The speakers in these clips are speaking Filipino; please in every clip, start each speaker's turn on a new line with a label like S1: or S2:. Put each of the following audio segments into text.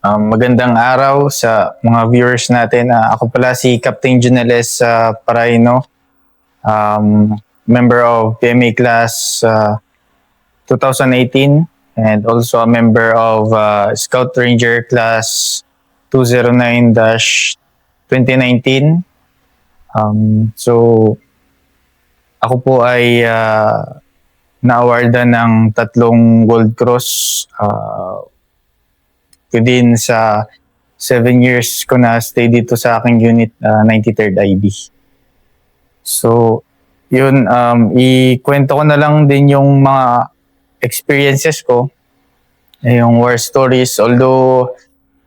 S1: Magandang araw sa mga viewers natin. Ako pala si Captain Junales Paraino, member of PMA Class 2018 and also a member of Scout Ranger Class 209-2019. So, ako po ay na-awardan ng 3 Gold Cross within sa 7 years ko na stay dito sa aking unit, 93rd IB. So, yun, ikwento ko na lang din yung mga experiences ko, yung war stories. Although,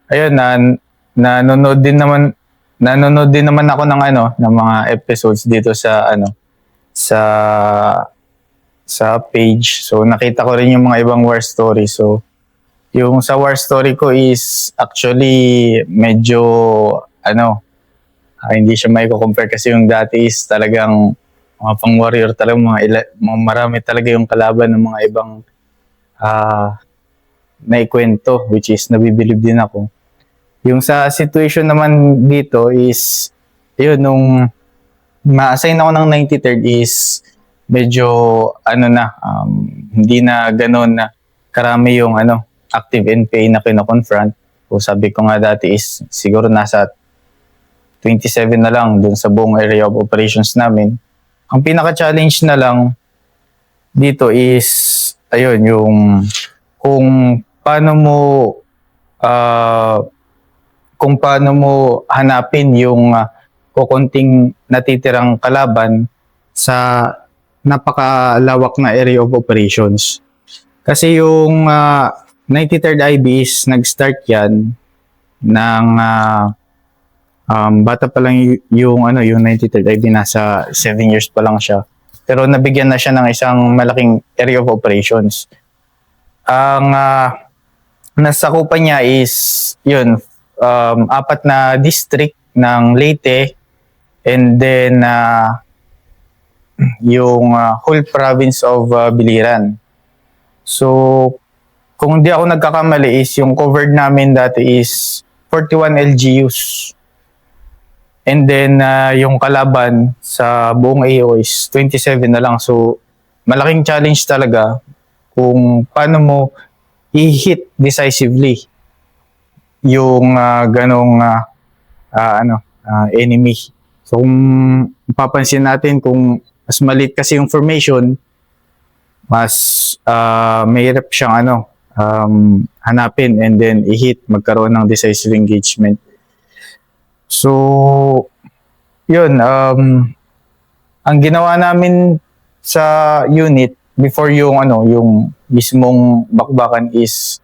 S1: ayun, nanonood din naman ako ng ng mga episodes dito sa sa page. So, nakita ko rin yung mga ibang war stories. So, yung sa war story ko is actually medyo hindi siya may compare kasi yung dati is talagang mga pang warrior talaga, marami talaga yung kalaban ng mga ibang naikwento, which is nabibilib din ako. Yung sa situation naman dito is nung ma-assign ako ng 93rd is medyo hindi na ganoon na karami yung active NPA na kino-confront. So sabi ko nga dati is siguro nasa 27 na lang dun sa buong area of operations namin. Ang pinaka-challenge na lang dito is yung kung paano mo hanapin yung kukunting natitirang kalaban sa napakalawak na area of operations. Kasi yung 93rd IB is nag-start yan ng bata pa lang yung 93rd IB, nasa 7 years pa lang siya. Pero nabigyan na siya ng isang malaking area of operations. Ang nasakupan niya is 4 na district ng Leyte and then yung whole province of Biliran. So, kung hindi ako nagkakamali is yung covered namin dati is 41 LGUs. And then yung kalaban sa buong AO is 27 na lang. So malaking challenge talaga kung paano mo i-hit decisively yung ganong enemy. So kung papansin natin, kung mas maliit kasi yung formation, mas mahirap siyang hanapin and then i-hit, magkaroon ng decisive engagement. So, yun, ang ginawa namin sa unit before yung mismong bakbakan is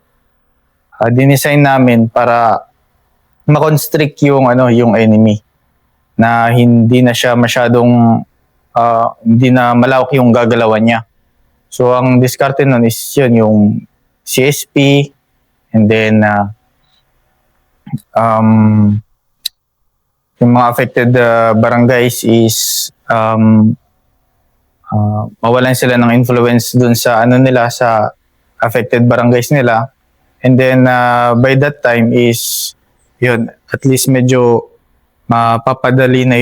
S1: dinesign namin para ma-constrict yung enemy, na hindi na siya masyadong hindi na malawak yung gagalawan niya. So, ang diskarte nun is yung CSP, and then yung mga affected barangays is mawalan sila ng influence dun sa sa affected barangays nila. And then by that time is at least medyo mapapadali na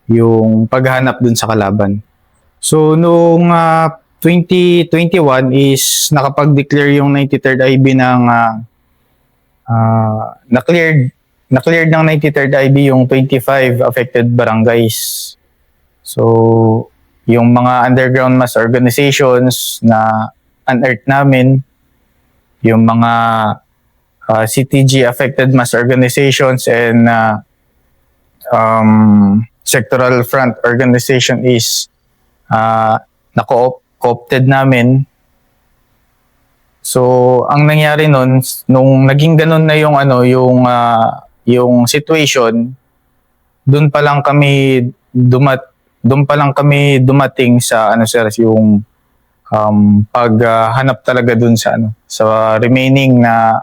S1: yung paghanap dun sa kalaban. So noong 2021 is nakapag-declare yung 93rd IB ng na-cleared ng 93rd IB yung 25 affected barangays. So yung mga underground mass organizations na unearthed namin, yung mga CTG affected mass organizations and sectoral front organization is na-co-opted namin. So, ang nangyari nun, nung naging ganun na yung situation, doon pa lang kami dumating sa yung paghanap talaga doon sa sa remaining na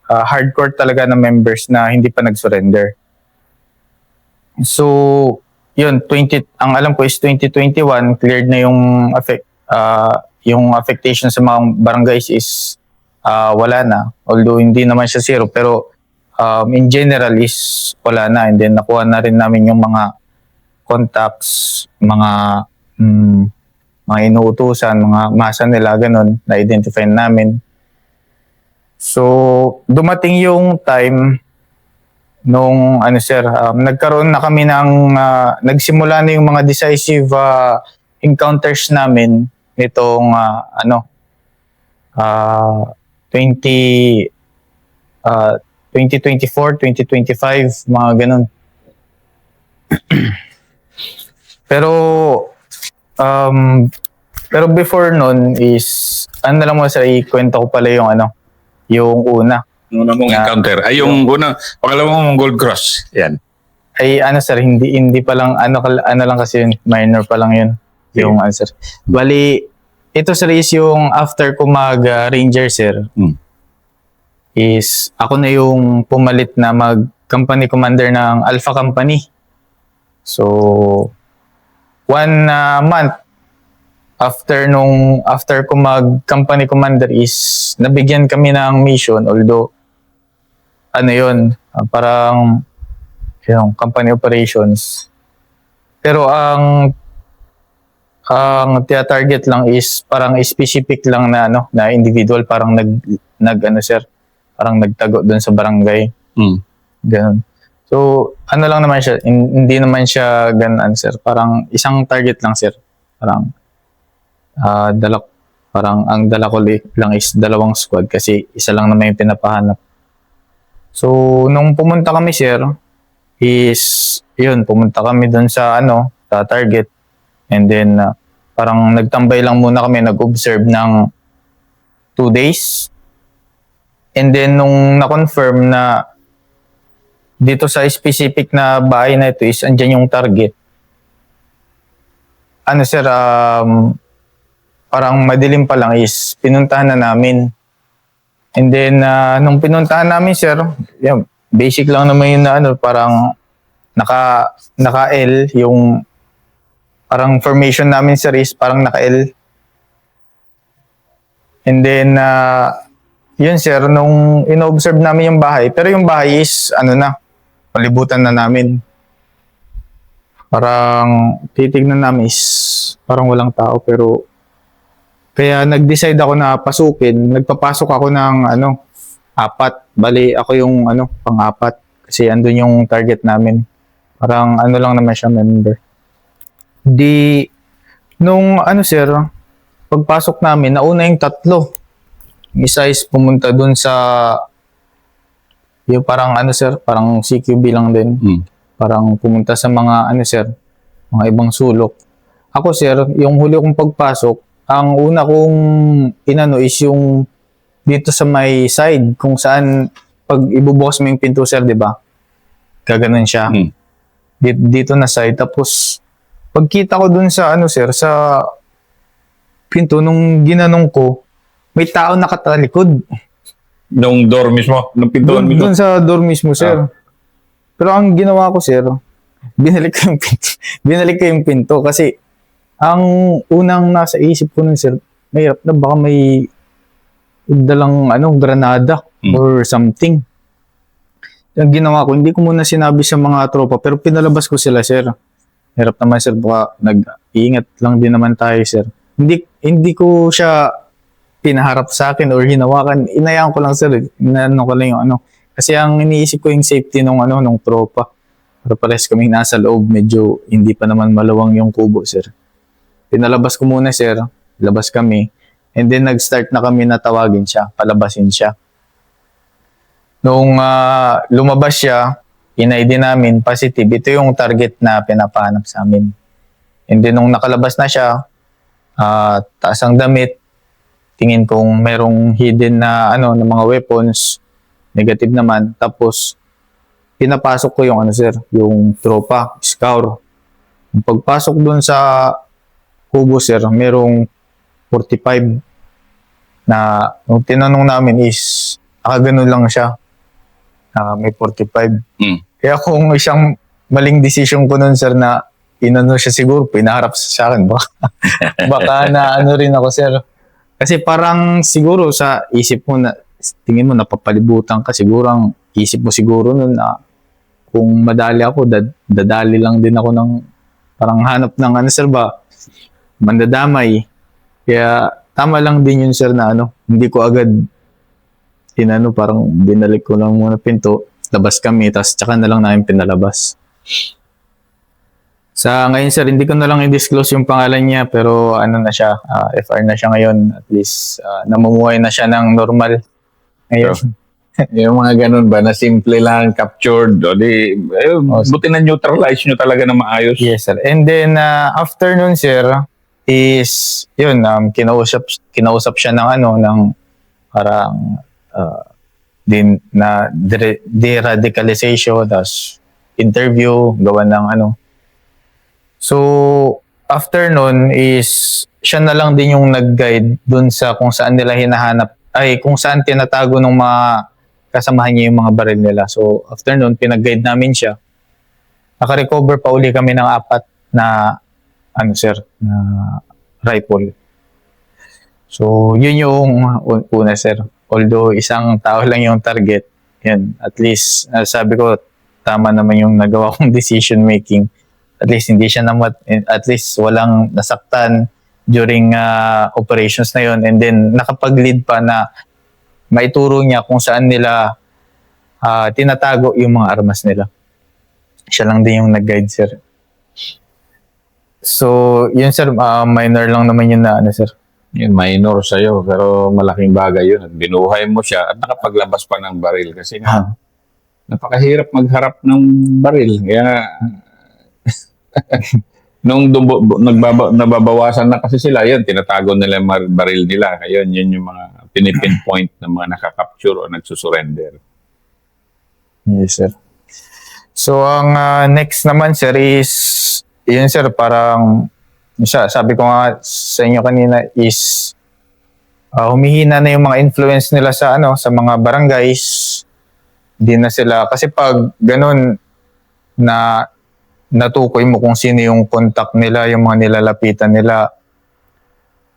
S1: hardcore talaga na members na hindi pa nag-surrender. So, ang alam ko is 2021 cleared na yung affectation sa mga barangays is wala na. Although hindi naman siya zero, pero in general is wala na. And then nakuha na rin namin yung mga contacts, mga inuutusan, mga masa nila, ganun, na-identify namin. So, dumating yung time nung, sir, nagkaroon na kami ng, nagsimula na yung mga decisive encounters namin nitong, 20, 2024, 2025, mga ganun. Pero, pero before nun is, na lang mo sir, ikwento ko pala yung yung una.
S2: Yung una mong encounter. Ay, yung una, pangalawa mong Gold Cross. Yan.
S1: Ay, sir, hindi pa lang, lang kasi yun, minor pa lang yun. Yung sir. Bali, ito sir is yung after ko mag-ranger sir, is ako na yung pumalit na mag-company commander ng Alpha Company. So, 1 month after ko mag-company commander is nabigyan kami ng mission, although parang yung company operations. Pero ang tia-target lang is parang specific lang na na individual, parang sir, parang nagtago doon sa barangay. Ganun. So, lang naman siya, hindi naman siya ganun, sir. Parang isang target lang, sir. Parang, parang ang dala ko lang is 2 squad kasi isa lang naman yung pinapahanap. So, nung pumunta kami, sir, is, pumunta kami doon sa, sa target. And then, parang nagtambay lang muna kami, nag-observe ng 2 days. And then, nung na-confirm na dito sa specific na bahay na ito is andyan yung target. Sir, parang madilim pa lang is pinuntahan na namin. And then, nung pinuntahan namin, sir, basic lang naman yun parang naka-L, yung parang formation namin, sir, is parang naka-L. And then, yun, sir, nung in-observe namin yung bahay, pero yung bahay is, palibutan na namin. Parang titignan namin is parang walang tao, pero kaya nag-decide ako na pasukin. Nagpapasok ako ng 4. Bali ako yung pang-4 kasi andun yung target namin. Parang lang naman siya, member. Nung sir, pagpasok namin, nauna yung 3. Isa is pumunta dun sa yung parang sir, parang CQB lang din. Parang pumunta sa mga sir, mga ibang sulok. Ako sir, yung huli kong pagpasok, ang una kong is yung dito sa may side kung saan pag ibubukas mo yung pinto, sir, di ba? Gaganon siya. Dito na side. Tapos pagkita ko dun sa sir, sa pinto, nung ginanong ko, may tao nakatalikod.
S2: Nung door mismo? Nung pintuan mismo?
S1: Doon sa door mismo, sir. Pero ang ginawa ko, sir, binalik ko yung pinto kasi ang unang nasa isip ko nun, sir, mahirap na baka may dalang granada or something. Ang ginawa ko, hindi ko muna sinabi sa mga tropa, pero pinalabas ko sila, sir. Hirap naman, sir, baka nag-iingat lang din naman tayo, sir. Hindi ko siya pinaharap sa akin or hinawakan. Inayaan ko lang, sir. Inano ko lang yung Kasi ang iniisip ko yung safety nung tropa. Pero pares kami nasa loob, medyo hindi pa naman malawang yung kubo, sir. Pinalabas ko muna, sir. Labas kami. And then nag-start na kami na tawagin siya, palabasin siya. Nung lumabas siya, in-ID namin, positive. Ito yung target na pinapahanap sa amin. And then nung nakalabas na siya, taas ang damit, tingin kong merong hidden na na mga weapons, negative naman. Tapos pinapasok ko yung sir, yung tropa, scour. Yung pagpasok dun sa kubo, sir, merong 45 na nung tinanong namin is ganun lang siya. May 45. Kaya kung isang maling decision ko nun, sir, na siya siguro, pinaharap sa akin. Baka na rin ako, sir. Kasi parang siguro sa isip mo na, tingin mo napapalibutan ka, siguro ang isip mo siguro nun na kung madali ako, dadali lang din ako ng parang hanap ng ano sir ba, mandadamay. Kaya tama lang din yun sir na ano, hindi ko agad tinano, parang binalik ko lang muna pinto, labas kami, tapos tsaka na lang namin pinalabas. Sa ngayon sir, hindi ko na lang i-disclose yung pangalan niya, pero ano na siya, FR na siya ngayon, at least namumuhay na siya ng normal ngayon.
S2: Yung mga ganun ba na simple lang, captured, o di, buti na neutralize nyo talaga na maayos.
S1: Yes sir. And then after nun sir, is yun, kinausap siya ng ano, ng parang din na de-radicalization, tas interview, gawa ng ano. So, after nun is, siya na lang din yung nag-guide dun sa kung saan nila hinahanap, ay kung saan tinatago ng mga kasamahan niya yung mga baril nila. So, after nun, pinag-guide namin siya. Naka-recover pa uli kami ng 4 na, ano sir, na rifle. So, yun yung una sir. Although, isang tao lang yung target, yan, at least, sabi ko, tama naman yung nagawa kong decision making. At least hindi siya at least walang nasaktan during operations na yon, and then nakapag-lead pa na maituro niya kung saan nila tinatago yung mga armas nila. Siya lang din yung nag-guide sir. So yun sir, minor lang naman yun na ano sir.
S2: Yun, minor sa'yo, pero malaking bagay yun. At binuhay mo siya at nakapaglabas pa ng baril kasi nga, napakahirap magharap ng baril. Kaya nung nababawasan na kasi sila, yun, tinatago nila yung baril nila. Ayun, yun yung mga pinipinpoint ng mga nakakapture o nagsusurrender.
S1: Yes, sir. So, ang next naman, sir, is, yun, sir, parang, sabi ko nga sa inyo kanina, is, humihina na yung mga influence nila sa, ano, sa mga barangays. Di na sila, kasi pag ganun, na natukoy mo kung sino yung contact nila, yung mga nilalapitan nila,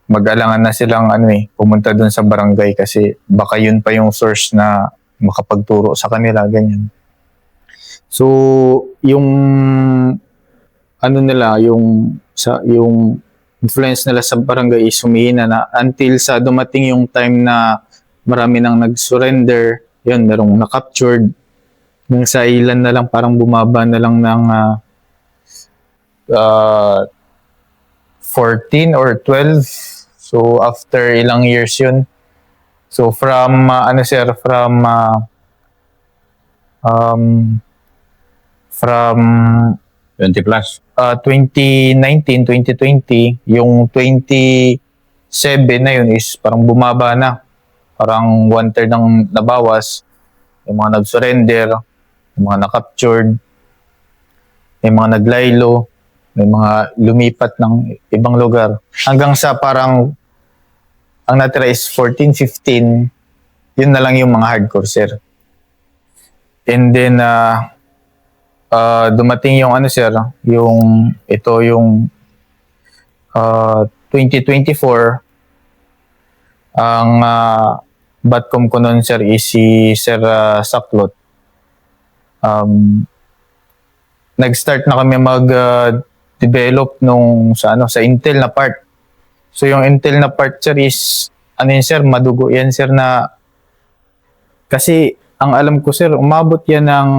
S1: mag-alangan na silang pumunta dun sa barangay kasi baka yun pa yung source na makapagturo sa kanila, ganyan. So, yung yung influence nila sa barangay is humihina na until sa dumating yung time na marami nang nag-surrender, yun, merong na-captured, nang sa ilan na lang, parang bumaba na lang ng 14 or 12. So after ilang years yun. So from
S2: 20 plus.
S1: 2019, 2020, yung 27 na yun is parang bumaba na. Parang 1/3 ang nabawas. Yung mga nag-surrender, yung mga na-captured, yung mga naglaylo, may mga lumipat ng ibang lugar. Hanggang sa parang ang natira is 14, 15, yun na lang yung mga hardcore, sir. And then, dumating yung sir, yung 2024, ang batcom ko nun, sir, is si Sir Saklot. Nag-start na kami mag-develop sa Intel na part. So yung Intel na part, sir, is sir, madugo yan, sir, na kasi ang alam ko, sir, umabot yan ng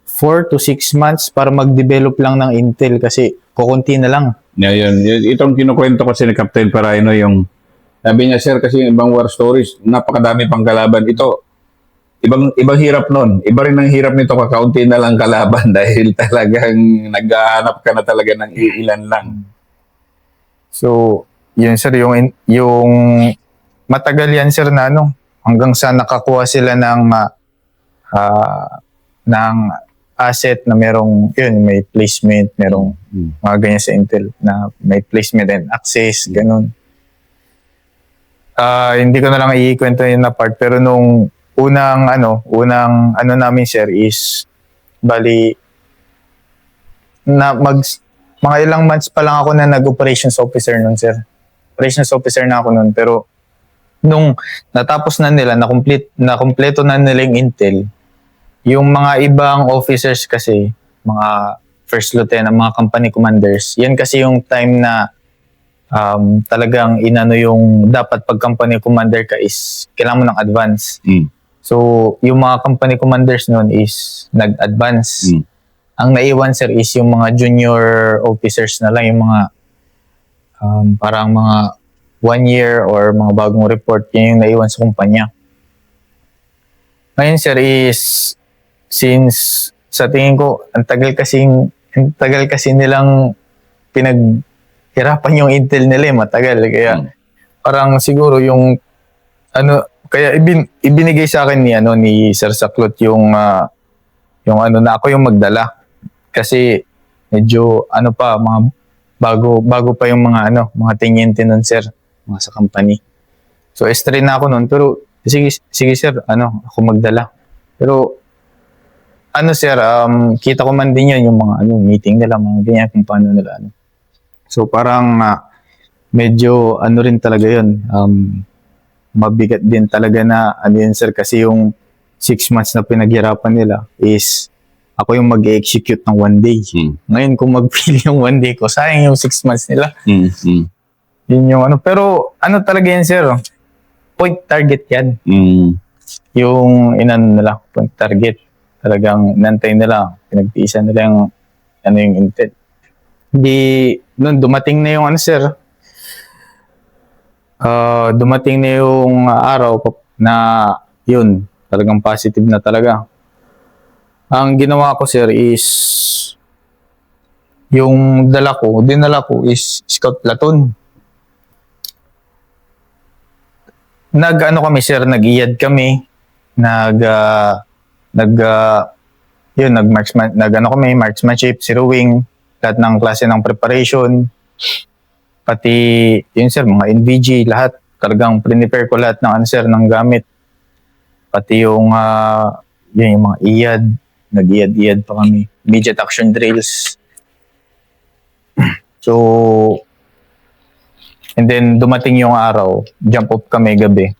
S1: 4 to 6 months para mag-develop lang ng Intel kasi kukunti na lang.
S2: Yun. Itong kinukwento kasi ni Captain Paraino, yung sabi niya, sir, kasi ibang war stories, napakadami pang kalaban. Ito, ibang hirap nun. Iba rin ang hirap nito, kakaunti na lang kalaban dahil talagang naghahanap ka na talaga ng ilan lang.
S1: So, yun, sir, yung matagal yan, sir, na hanggang sa nakakuha sila ng asset na merong, may placement, merong mga ganyan sa Intel na may placement and access, ganun. Hindi ko na lang iikwento yun na part, pero nung unang namin, sir, is bali na mga ilang months pa lang ako na nag-operations officer nun, sir. operations officer na ako noon, pero nung natapos na nila, nakumpleto na nila yung intel, yung mga ibang officers kasi, mga first lieutenant, mga company commanders, yan kasi yung time na talagang inano yung dapat pag company commander ka is kailangan mo ng advance. So, yung mga company commanders noon is nag-advance. Ang naiwan, sir, is yung mga junior officers na lang, yung mga parang mga 1 year or mga bagong report, yun yung naiwan sa kumpanya. Ngayon, sir, is since sa tingin ko, ang tagal kasi nilang pinaghirapan yung intel nila, matagal. Kaya parang siguro yung kaya ibinigay sa akin ni Sir Saklot yung na ako yung magdala. Kasi medyo mga bago pa yung mga teniente nun, sir, mga sa company. So S3 na ako nun, pero sige sir, ako magdala. Pero sir, kita ko man din yun, yung mga meeting nila, mga ganyan, kung paano nila So parang medyo rin talaga yun, mabigat din talaga na yun, sir, kasi yung 6 months na pinaghirapan nila is ako yung mag-execute ng 1 day. Ngayon kung mag-fill yung 1 day ko, sayang yung 6 months nila. Yun yung pero talaga yan, sir, point target yan. Yung nila, point target. Talagang nantay nila, pinagtiisan nila yung yung intent. Hindi, noon dumating na yung sir, dumating na yung araw na yun, talagang positive na talaga. Ang ginawa ko, sir, is yung dinala ko is scout platoon. Kami, sir, nag-iyad kami, marksmanship, zeroing, lahat ng klase ng preparation, pati yun, sir, mga NVG, lahat, talagang prepare ko lahat ng sir, ng gamit. Pati yung mga iyad, nag-iyad pa kami. Immediate action drills. So, and then dumating yung araw, jump off kami gabi.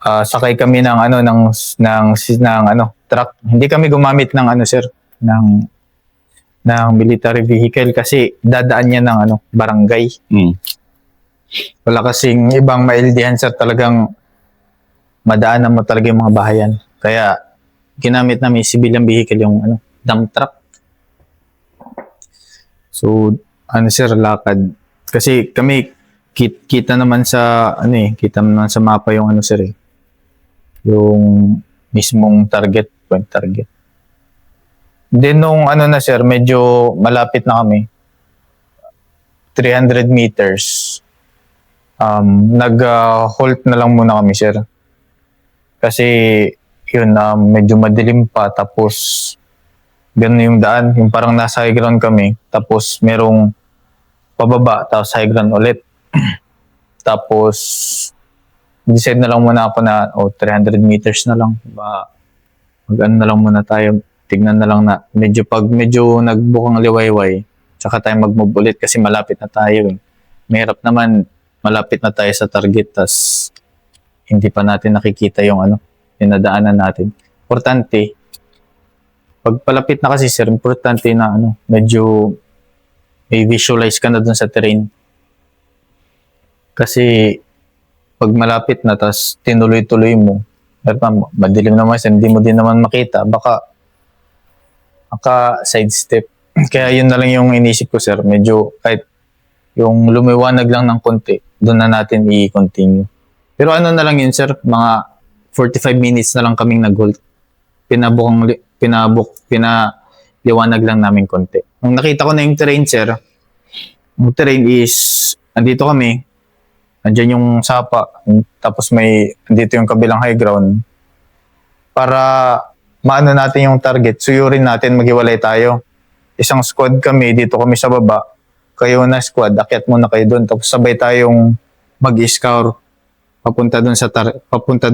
S1: Sakay kami ng truck. Hindi kami gumamit ng sir, ng military vehicle kasi dadaan niya ng barangay. Wala kasing ibang maildihan, sir, talagang madaanan mo talaga yung mga bahayan. Kaya ginamit namin civilian vehicle, yung dump truck. So sir, lakad. Kasi kami kita naman sa mapa yung sir, yung mismong point target. Then nung sir, medyo malapit na kami, 300 meters, nag-halt na lang muna kami, sir. Kasi yun, medyo madilim pa, tapos ganun yung daan, yung parang nasa high ground kami, tapos merong pababa, tapos high ground ulit. Tapos decide na lang muna ako na 300 meters na lang, mag-ano na lang muna tayo, tignan na lang na pag medyo nagbukang liwayway, tsaka tayo mag-move ulit kasi malapit na tayo. Mahirap naman, malapit na tayo sa target, tas hindi pa natin nakikita yung dinadaanan natin. Importante, pag palapit na kasi, sir, importante na medyo may visualize ka na dun sa terrain. Kasi pag malapit na, tas tinuloy-tuloy mo, madilim naman, hindi mo din naman makita, baka sidestep. Kaya yun na lang yung inisip ko, sir. Medyo kahit yung lumiwanag lang ng konti, doon na natin i-continue. Pero na lang yun, sir, mga 45 minutes na lang kaming nag-hold. Pinaliwanag lang namin konti. Nung nakita ko na yung terrain, sir, yung terrain is, andito kami, andyan yung sapa, tapos andito yung kabilang high ground. Para maano natin yung target, suyurin natin, maghiwalay tayo. Isang squad kami, dito kami sa baba, kayo na squad, akyat muna kayo doon, tapos sabay tayong mag-scour papunta doon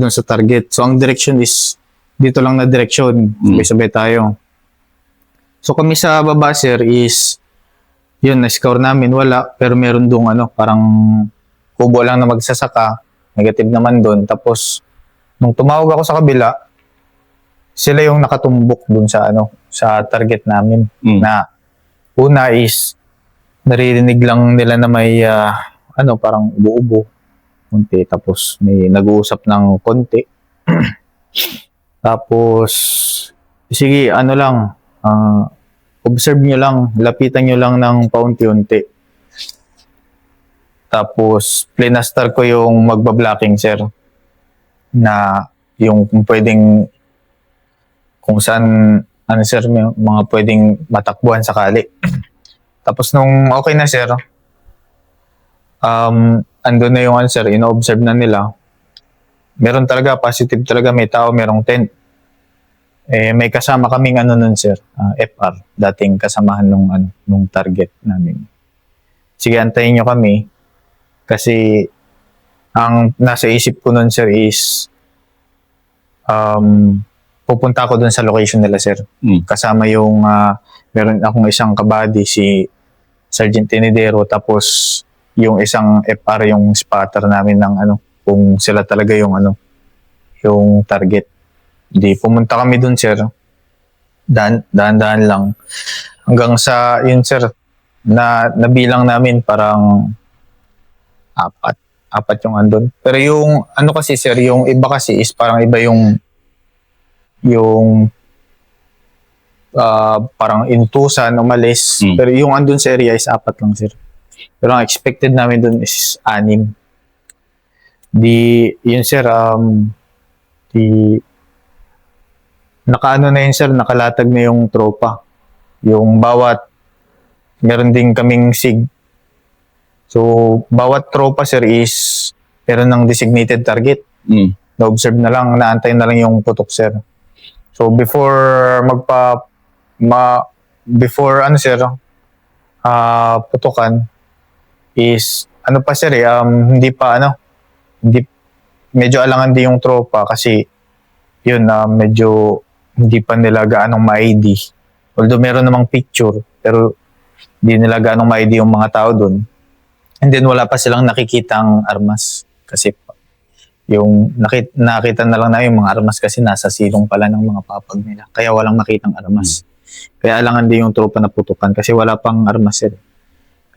S1: sa target. So ang direction is dito lang na direction, sabay-sabay tayo. So kami sa baba, sir, is Yun, na-score namin, wala. Pero meron doon parang kubo lang na magsasaka. Negative naman doon. Tapos, nung tumawag ako sa kabila, sila yung nakatumbok doon sa sa target namin. Na una is naririnig lang nila na may parang ubo-ubo konti, tapos may nag-uusap ng konti. Tapos sige, observe nyo lang, lapitan nyo lang ng paunti-unti. Tapos plinastar ko yung magba-blocking, sir, na yung kung pwedeng, kung saan sir, may mga pwedeng matakbuhan sakali. Tapos nung okay na, sir, andun na yung sir, ino-observe na nila. Meron talaga, positive talaga, may tao, merong tent. May kasama kaming nun, sir, FR, dating kasamahan nung target namin. Sige, antayin nyo kami. Kasi ang nasa isip ko nun, sir, is pupunta ako dun sa location nila, sir. Kasama yung meron akong isang kabady, si Sergeant Tinidero, tapos yung isang FR, yung spotter namin ng kung sila talaga yung yung target. Di pumunta kami dun, sir. Dahan-dahan lang. Hanggang sa yun, sir, na nabilang namin parang apat yung andun. Pero yung kasi, sir, yung iba kasi is parang iba yung parang intusan, umalis. Pero yung andun sa area is 4 lang, sir. Pero ang expected namin dun is 6. Yun, sir, nakaano na yun, sir, nakalatag na yung tropa. Yung meron din kaming SIG. So, bawat tropa, sir, is meron ng designated target. Na-observe na lang, naantay na lang yung putok, sir. So, before sir, putukan, is, pa, sir, hindi medyo alangan din yung tropa kasi, yun, medyo hindi pa nila gaanong ma-ID. Although meron namang picture, pero hindi nila gaanong ma-ID yung mga tao dun. And then wala pa silang nakikitang armas. Kasi yung nakita na lang na yung mga armas kasi nasa silong pala ng mga papag nila. Kaya walang makitang armas. Kaya alangan din yung tropa na putukan kasi wala pang armas, sir.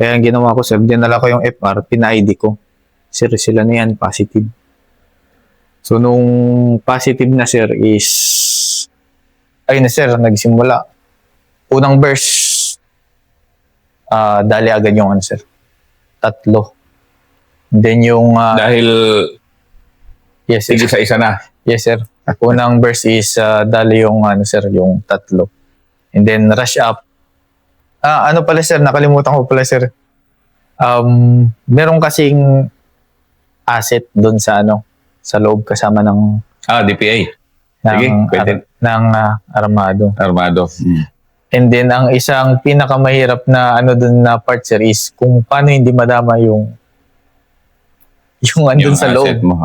S1: Kaya ang ginawa ko, sir, dinala ko yung FR, pina-ID ko. Sir, sila na yan, positive. So, nung positive na, sir, is ayun na, sir, nagsimula. Unang burst, dali agad yung sir. 3. Then yung
S2: Dahil
S1: yes, sir.
S2: isa na.
S1: Yes, sir. Unang burst is dali yung sir, yung 3. And then rush up. Pala, sir, nakalimutan ko pala, sir. Meron kasing asset doon sa loob kasama ng
S2: DPA. Sige, pwede.
S1: ng armado.
S2: Armado.
S1: And then ang isang pinakamahirap na doon na part, sir, is kung paano hindi madama yung andun sa loob.
S2: Mo.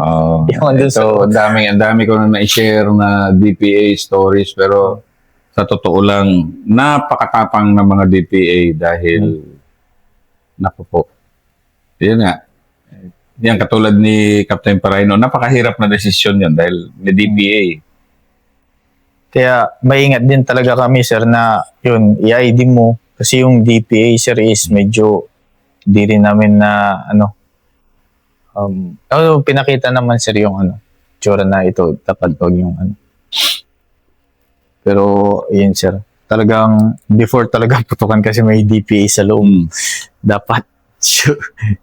S1: Yung andun sa loob.
S2: Ang dami ko na na-share na DPA stories, pero sa totoo lang, napakatapang ng mga DPA dahil naku po. Yun nga. Yan, katulad ni Captain Paraino, napakahirap na desisyon yan dahil may DPA.
S1: Kaya maingat din talaga kami, sir, na yun, i-ID mo. Kasi yung DPA, sir, is medyo di rin namin na pinakita naman, sir, yung tsura na ito, dapat wag yung Pero yun, sir, talagang before talaga putukan kasi may DPA sa loob. Dapat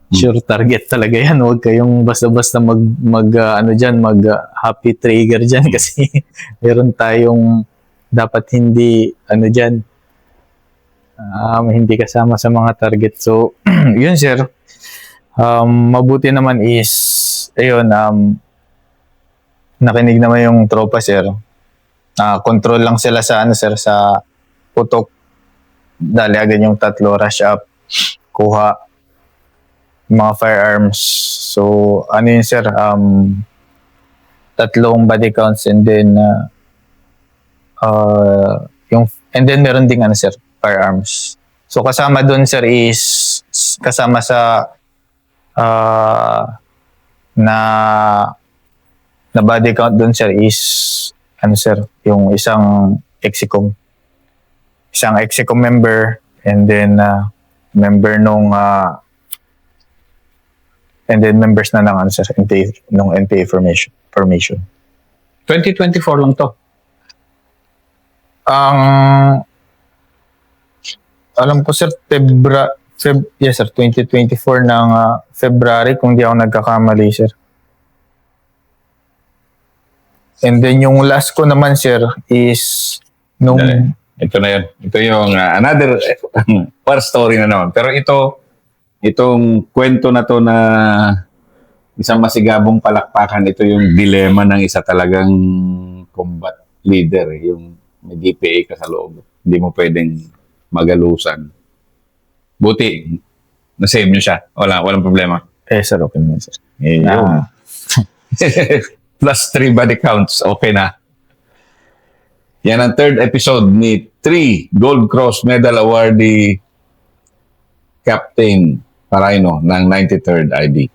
S1: sure target talaga yan. Huwag kayong basta-basta mag happy trigger dyan kasi meron tayong dapat hindi dyan hindi kasama sa mga target. So yun, sir, mabuti naman is ayun, nakinig naman yung tropa, sir. Control lang sila sa sir, sa putok. Dali agad yung 3, rush up, kuha mga firearms. So, yun, sir, 3 body counts, and then and then meron ding sir, firearms. So kasama doon sir is kasama sa na body count doon sir is ano sir, yung isang execom member, and then member nung and then members na ng ano sir, NPA formation.
S2: 2024 lang to.
S1: Ang alam ko sir, yes sir, 2024 ng February kung di ako nagkakamali sir. And then yung last ko naman sir is nung
S2: Ito na yun. Ito yung another war story na naman. Pero itong kwento na to na isang masigabong palakpakan, ito yung dilema ng isa talagang combat leader. Yung may DPA ka sa loob. Hindi mo pwedeng magalusan. Buti, na-save nyo siya. Walang problema.
S1: sir, okay naman sir.
S2: Yun. Plus 3 body counts. Okay na. Yan ang third episode ni 3 Gold Cross Medal awardee Captain Paraino ng 93rd IB.